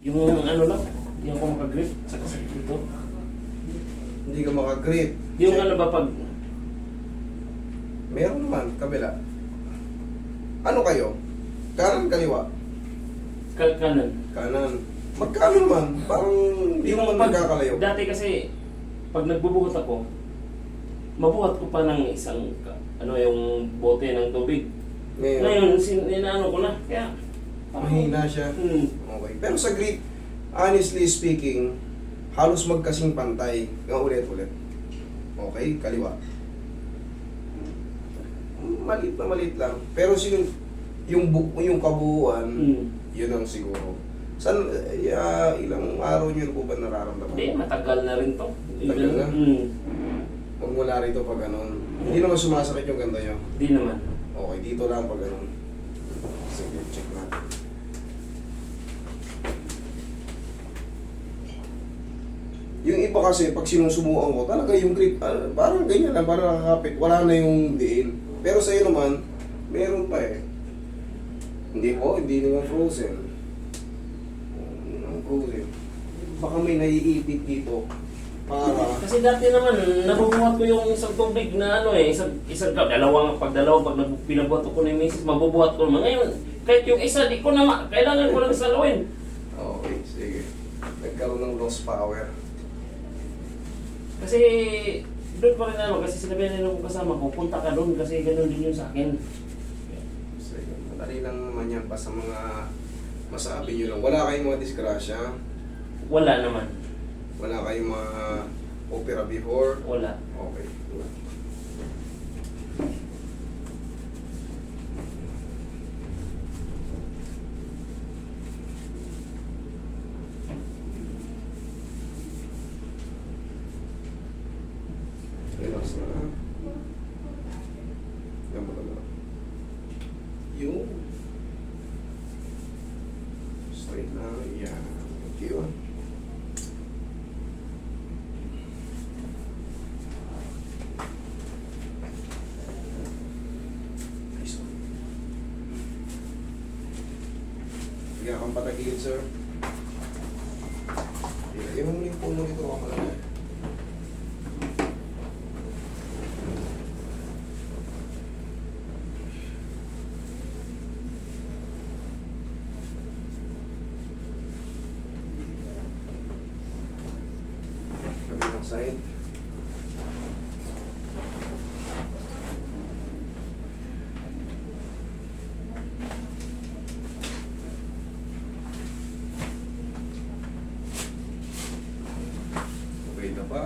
Yung ano lang, hindi ako makagrip sa kasakit dito. Hindi ka makagrip. Yung ano ba pag... Meron naman, kabila. Ano kayo? Kanan, kaliwa? Kanan. Kanan. Magkano naman? Parang hindi naman nagkakalayo. Dati kasi, pag nagbubuhat ako, mabuhat ko pa ng isang, ano yung bote ng tubig. Ngayon, inaano ko na. Kaya, mahina siya. Okay. Pero sa grip, honestly speaking, halos magkasing pantay. Nga ulit-ulit. Okay, kaliwa. Malit na malit lang. Pero yung kabuuan, yun ang siguro. San, ilang araw nyo po ba nararamdaman? hindi, matagal na rin to. Tagal na? Magmula rito pag ganun. Hindi naman sumasakit yung ganda nyo. Hindi naman. Okay, dito lang pag ganun. Sige, check natin. Yung iba kasi, pag sinusumuan ko, talaga yung grip, parang ganyan lang, parang nakakapit. Wala na yung diin. Pero sa'yo naman, meron pa eh. Hindi naman frozen. Hindi naman frozen. Baka may naiipit dito. Para... Kasi dati naman, nabubuhat ko yung isang tubig na ano eh, pag dalawa, pag pinabuhat ko na yung misis, mabubuhat ko naman. Ngayon, kahit yung isa, di ko na, kailangan ko lang salawin. Okay, sige. Nagkaroon ng lost power. Kasi, doon pa rin ano, kasi sinabi nila ko kasama ko, punta ka doon kasi ganoon din yun sa akin. Sige, madali lang naman yan pa sa mga masabi nyo lang. Wala kayong mga disgrasya? Wala naman. Wala kayong mga opera before? Wala. Okay. Relax na. Gamot na lang. Yung straight na. Yan. Okay yun. Sige kang patagilid, sir. Ilagay mo muna yung puno nito ako malagay. Kabilang side. Okay na ba?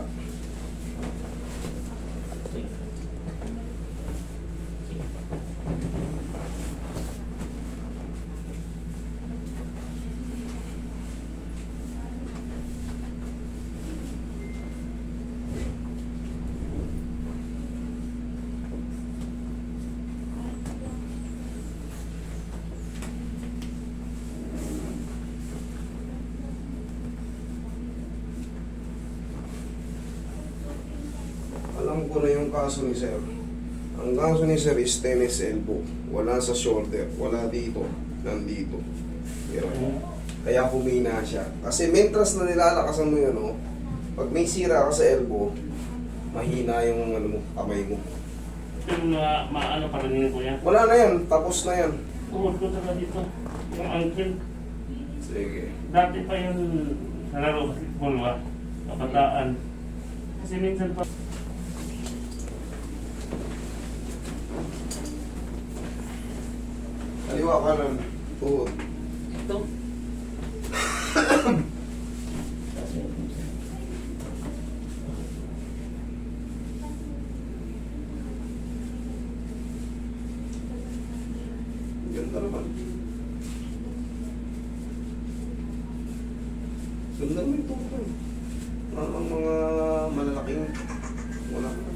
Alam ko na yung kaso ni sir. Ang kaso ni sir is tennis elbow. Wala sa shoulder, wala dito, nandito. Yan. Kaya humina siya. Kasi mentras na nilalakasan mo yun, no? Pag may sira ka sa elbow, mahina yung ano mo, kamay mo. Yung maano pa rin ko yan. Wala na yan, tapos na yan. Tuhod ko talaga dito. Yung ankle. Sige. Dati pa yung nalaro basketball ba? Kabataan. Kasi minsan pa... Kaliwa kanan, tuhod. Ito. Ganda naman. Ganda naman ito. Ang mga malalaking wala na.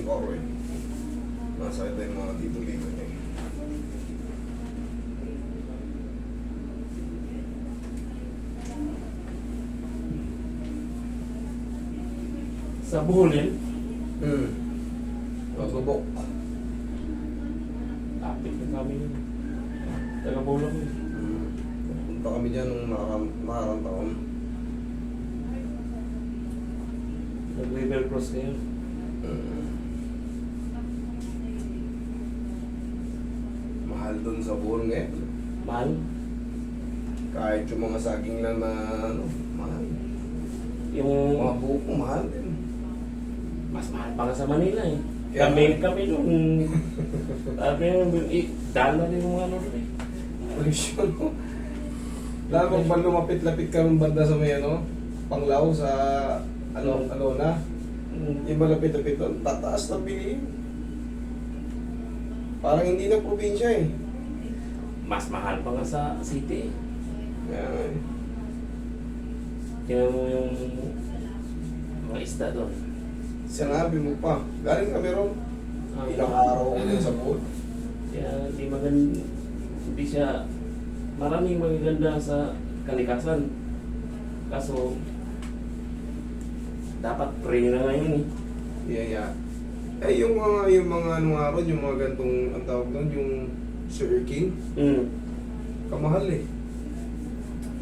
Tingin ko, Roy. Masakit na yung mga dito-dito niya. Sa buhulin, Magbubok. tapit na kami yun. Taga-bulang yun. Punta kami dyan nung nakarang taon. Nag-river cross kayo. Mahal dun sa buhol ngayon. Mahal. Kahit yung mga saging lang na ano, mahal. Yung Mga buhok ko, mahal din. mas mahal pa nga sa Manila eh. Kaya Kami nung sabi nung dala din yung mga ano doon eh. Pollution, no? Lalo pag lumapit-lapit ka ng banda sa may ano, Panglao sa Alona, yung malapit-lapit doon, tataas na bilihin. Parang hindi na probinsya eh. Mas mahal pa nga sa city eh. Kaya, Tingnan mo yung mga isda doon. sinabi mo pa, galing kami ron. Ilang araw ko din sa buhol. Kaya hindi siya maraming magaganda sa kalikasan. Kaso dapat pray na ngayon eh. Yeah. Eh, yung mga ano nga ron, yung mga gantong, ang tawag doon, yung Sir King, kamahal eh.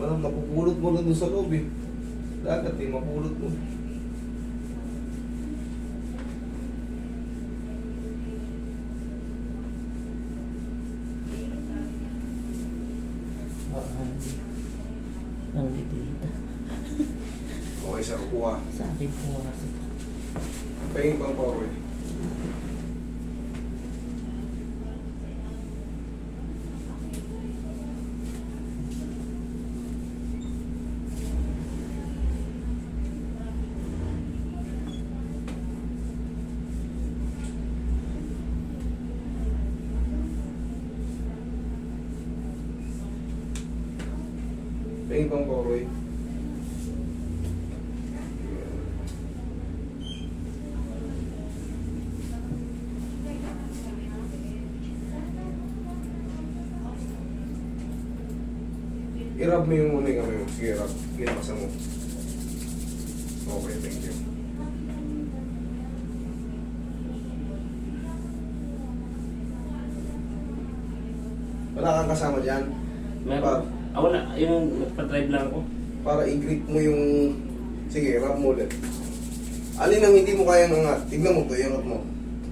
Parang mapupulot mo lang doon sa loob eh. Dagat eh, mapulot mo. Ang dito. Okay, sir, kuha. Sabi ko nga kasi. Pahing pang power. Pahing pang power. I-rub mo yung muna kami mo. Sige, rub. Ginapasan mo. Okay, thank you. Wala kang kasama dyan Meron. Wala. Yung nagpa-drive lang ako. para i-grip mo yung... Sige, rub mo ulit. Alin ang hindi mo kayang angat? Tignan mo to, iangat mo.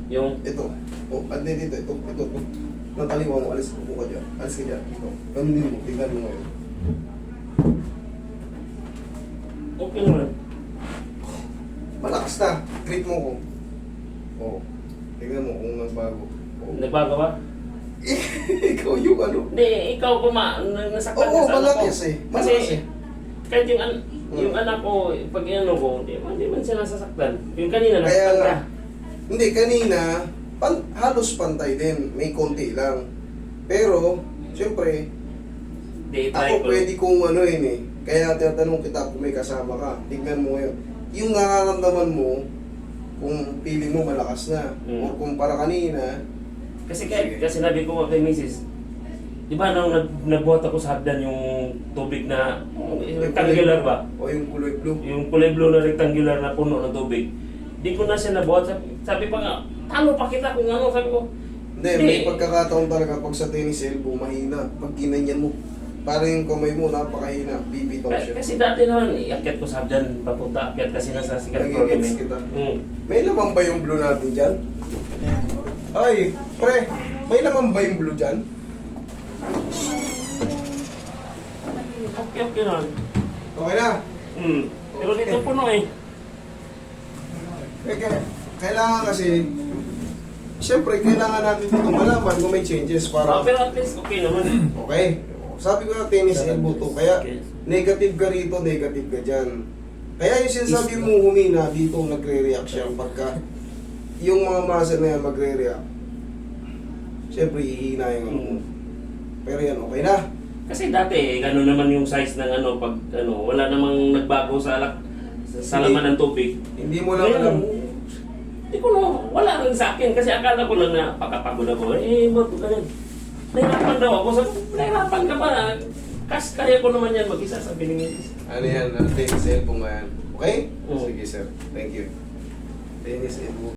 Yung Ito. O, dito. Ito. Nang kaliwa mo, alis ka dyan. Alis ka dyan. Ito. Ganun din mo. Tignan mo ngayon. okay naman. Malakas na. Grip mo ko. Oo. Tignan mo kung nagbago. Oo. Nagbago ba? Ikaw yung ano. Hindi, ikaw nasaktan Oo, ka sa anak ko. malakas eh. Kasi Malakas eh. kahit yung anak ko, pag ano ko, hindi man siya nasasaktan. Yung kanina, Kaya nasaktan nga. ka. Hindi, kanina, halos pantay din. May konti lang. Pero, siyempre, Hindi, try ako ko. pwede kong ano yun eh. Kaya tinatanong kita kung may kasama ka. Tignan mo ngayon. Yung nararamdaman mo, kung feeling mo malakas na. O kung para kanina, Kasi Sige. kasi sinabi ko nga kay Mrs. Di ba nung nagbuhat ako sa hagdan yung tubig na rectangular ba? O yung kulay blue. Yung kulay blue na rectangular na puno ng tubig. Di ko na siya nabuhat. Sabi pa nga, talo pa kita kung ano. Sabi ko, Hindi, may pagkakataon talaga pag sa tennis elbow, mahina. Pag ginanyan mo, para yung kamay mo, napakahina. Bibitaw siya. kasi dati naman, iakyat ko sa hagdan, papunta akyat kasi nasa sikat Nagigets kita. May laman ba yung blue natin dyan? Ay, pre, may laman ba yung blue dyan? Okay na. Okay na. Pero dito puno eh. Kailangan kasi, siyempre, kailangan natin dito malaman kung may changes para... Pero at least okay naman. Okay. Sabi ko na tennis elbow to, kaya negative ka rito, negative ka dyan. Kaya yung sinasabi mo humina, dito nagre-react siya pagka yung mga muscle na yan magre-react. Siyempre, ihina yung ano mo. Pero yan, okay na. Kasi dati, gano'n naman yung size ng ano, pag ano, wala namang nagbago sa laman ng tubig. Hindi mo lang alam. Di ko na, wala rin sa akin kasi akala ko lang na pagkapagod ako. Eh, ba't ganyan? Nahirapan daw ako. Sabi ko, nahirapan ka ba? Kaya ko naman yan mag-isa, sabi ni Mrs. Ano yan? Tennis elbow nga yan. Okay? Oo. Sige sir. Thank you. Tennis elbow.